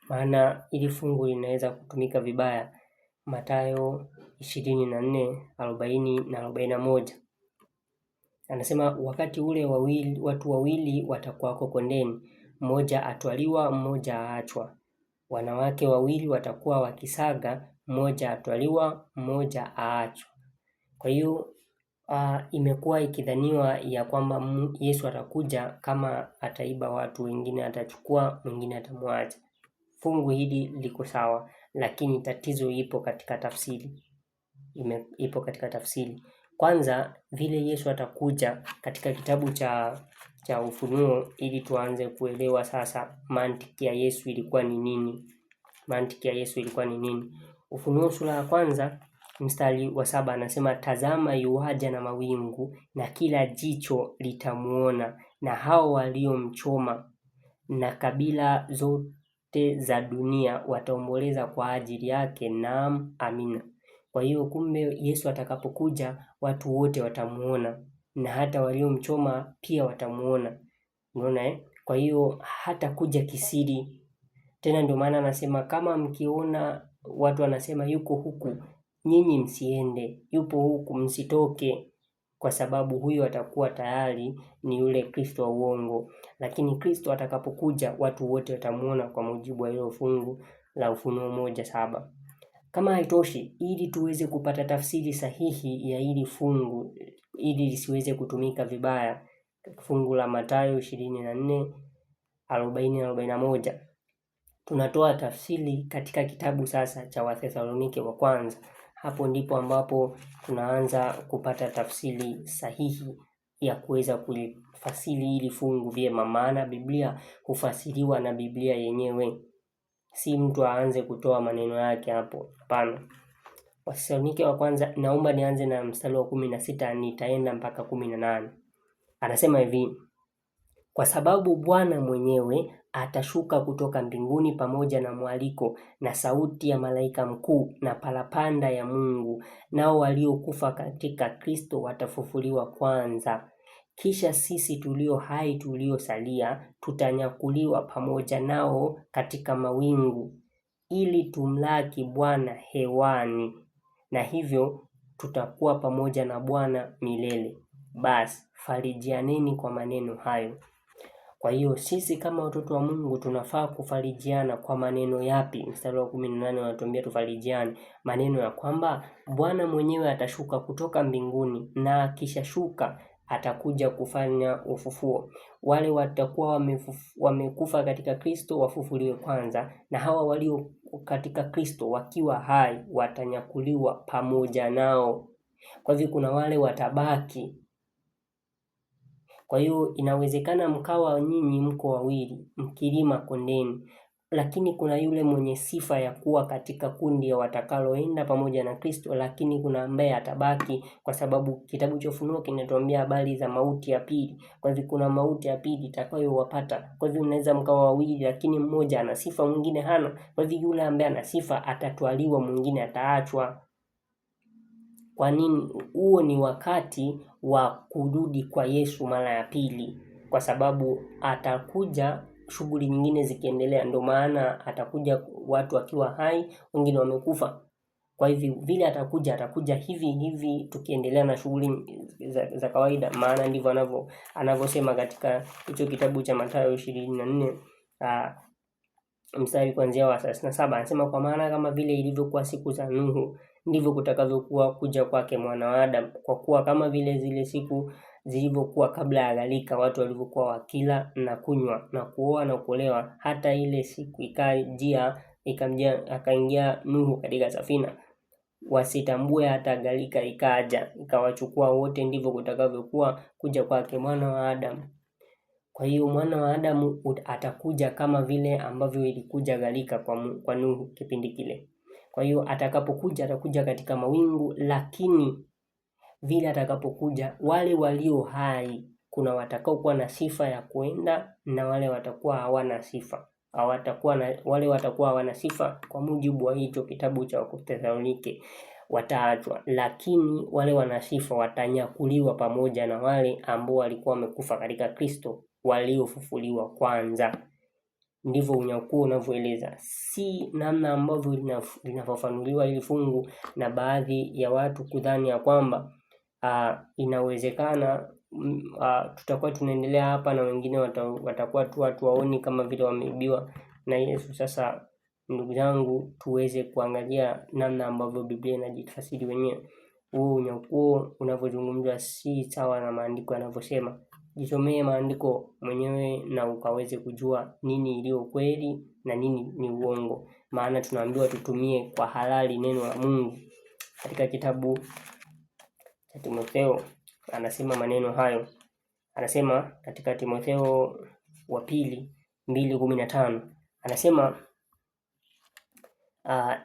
maana ili fungu linaweza kutumika vibaya. Mathayo 24:40 na 41. Anasema wakati ule watu wawili watakuwako kondeni, mmoja atwaliwa, mmoja aachwa. Wanawake wawili watakuwa wakisaga, mmoja atwaliwa, mmoja aachwa. Kwa hiyo imekuwa ikidhaniwa ya kwamba Yesu atakuja kama ataiba watu, wengine atachukua, mwingine atamwacha. Fungu hili liko sawa, lakini tatizo ipo katika tafsiri. Ipo katika tafsiri. Kwanza vile Yesu atakuja katika kitabu cha Ufunuo, ili tuanze kuelewa sasa mantiki ya Yesu ilikuwa ni nini. Ufunuo sura ya kwanza mstari wa 7 anasema, tazama yuaja na mawingu, na kila jicho litamuona, na hao waliomchoma, na kabila zote za dunia wataomboleza kwa ajili yake. Naam, amina. Kwa hiyo kumbe Yesu atakapokuja watu wote watamuona, na hata waliomchoma pia watamuona. Unaona Kwa hiyo hata kuja kisiri tena. Ndio maana anasema kama mkiona watu wanasema yuko huku, nyinyi msiende, yupo huku msitoke, kwa sababu huyo atakuwa tayari ni yule Kristo wa uongo. Lakini Kristo atakapokuja watu wote watamuona, kwa mujibu wa hilo fungu la Ufunuo 1:7. Kama haitoshi, ili tuweze kupata tafsiri sahihi ya hili fungu, ili lisiweze kutumika vibaya, fungu la Mathayo 24:40-41, tunatoa tafsiri katika kitabu sasa cha Wathesalonike wa kwanza. Hapo ndipo ambapo tunaanza kupata tafsiri sahihi ya kuweza kulifasiri hili fungu vyema, maana Biblia hufasiriwa na Biblia yenyewe, si mtu aanze kutoa maneno yake hapo. Hapana. Wathesalonike wa kwanza, naomba nianze na mstari wa 16, nitaenda mpaka 18. Anasema hivi: kwa sababu Bwana mwenyewe atashuka kutoka mbinguni pamoja na mwaliko na sauti ya malaika mkuu na parapanda ya Mungu, nao waliokufa katika Kristo watafufuliwa kwanza. Kisha sisi tulio hai tuliosalia tutanyakuliwa pamoja nao katika mawingu, ili tumlaki Bwana hewani, na hivyo tutakuwa pamoja na Bwana milele. Basi farijianeni kwa maneno hayo. Kwa hiyo sisi kama watoto wa Mungu tunafaa kufarijiana kwa maneno yapi? Mstari wa 18 unatuambia tufarijiane maneno ya kwamba Bwana mwenyewe atashuka kutoka mbinguni, na akishashuka atakuja kufanya ufufuo. Wale watakuwa wamekufa katika Kristo wafufuliwe kwanza, na hawa walio katika Kristo wakiwa hai watanyakuliwa pamoja nao. Kwa hivyo kuna wale watabaki. Kwa hiyo inawezekana mkawa nyinyi mko wawili mkilima kondeni, lakini kuna yule mwenye sifa ya kuwa katika kundi ya watakaloenda pamoja na Kristo, lakini kuna ambaye atabaki, kwa sababu kitabu cha Ufunuo kinatuambia habari za mauti ya pili. Kwa hivyo kuna mauti ya pili itakayowapata. Kwa hivyo mnaweza mkawa wawili, lakini mmoja ana sifa mwingine hana. Kwa hivyo yule ambaye ana sifa atatwaliwa, mwingine ataachwa. Kwa nini? Huo ni wakati wa kurudi kwa Yesu mara ya pili, kwa sababu atakuja shughuli nyingine zikiendelea. Ndio maana atakuja watu wakiwa hai, wengine wamekufa. Kwa hivyo vile atakuja hivi tukiendelea na shughuli za kawaida, maana ndivyo anavyosema katika hicho kitabu cha Mathayo 24 mstari kuanzia wa 37. Anasema, kwa maana kama vile ilivyokuwa siku za Nuhu, ndivyo kutakavyokuwa kuja kwake Mwana wa Adamu. Kwa kuwa kama vile zile siku zilivyokuwa kabla ya gharika, watu walivyokuwa wakila na kunywa na kuoa na kuolewa, hata ile siku akaingia Nuhu katika safina, wasitambue hata gharika ikaja ikawachukua wote, ndivyo kutakavyokuwa kuja kwake Mwana wa Adamu. Kwa hiyo Mwana wa Adamu atakuja kama vile ambavyo ilikuja gharika kwa Nuhu kipindi kile. Kwa hiyo atakapokuja atakuja katika mawingu, lakini vile atakapokuja wale walio hai, kuna watakao kuwa na sifa ya kuenda na wale watakuwa hawana sifa. Wale watakuwa hawana sifa kwa mujibu wa hicho kitabu cha Wathesalonike wataachwa, lakini wale wana sifa watanyakuliwa pamoja na wale ambao walikuwa wamekufa katika Kristo waliofufuliwa kwanza. ndivyo unyakuo unavyoeleza, si namna ambavyo linafafanuliwa hili fungu na baadhi ya watu kudhani ya kwamba inawezekana tutakuwa tunaendelea hapa na wengine watakuwa tu watu waoni kama vile wameibiwa na Yesu. Sasa ndugu zangu, tuweze kuangalia namna ambavyo Biblia inajitafsiri wenyewe. Huu unyakuo unavyozungumzwa si sawa na maandiko yanavyosema. Jisomee maandiko mwenyewe na ukaweze kujua nini iliyo kweli na nini ni uongo, maana tunaambiwa tutumie kwa halali neno la Mungu. Katika kitabu cha Timotheo anasema maneno hayo, anasema katika Timotheo wa pili 2:15 anasema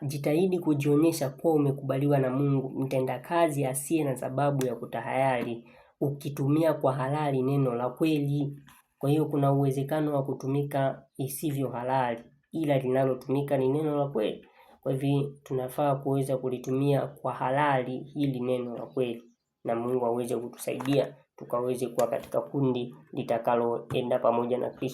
jitahidi kujionyesha kuwa umekubaliwa na Mungu, mtendakazi asiye na sababu ya kutahayari, ukitumia kwa halali neno la kweli. Kwa hiyo kuna uwezekano wa kutumika isivyo halali, ila linalotumika ni neno la kweli. Kwa hivyo tunafaa kuweza kulitumia kwa halali hili neno la kweli, na Mungu aweze kutusaidia tukaweze kuwa katika kundi litakaloenda pamoja na Kristo.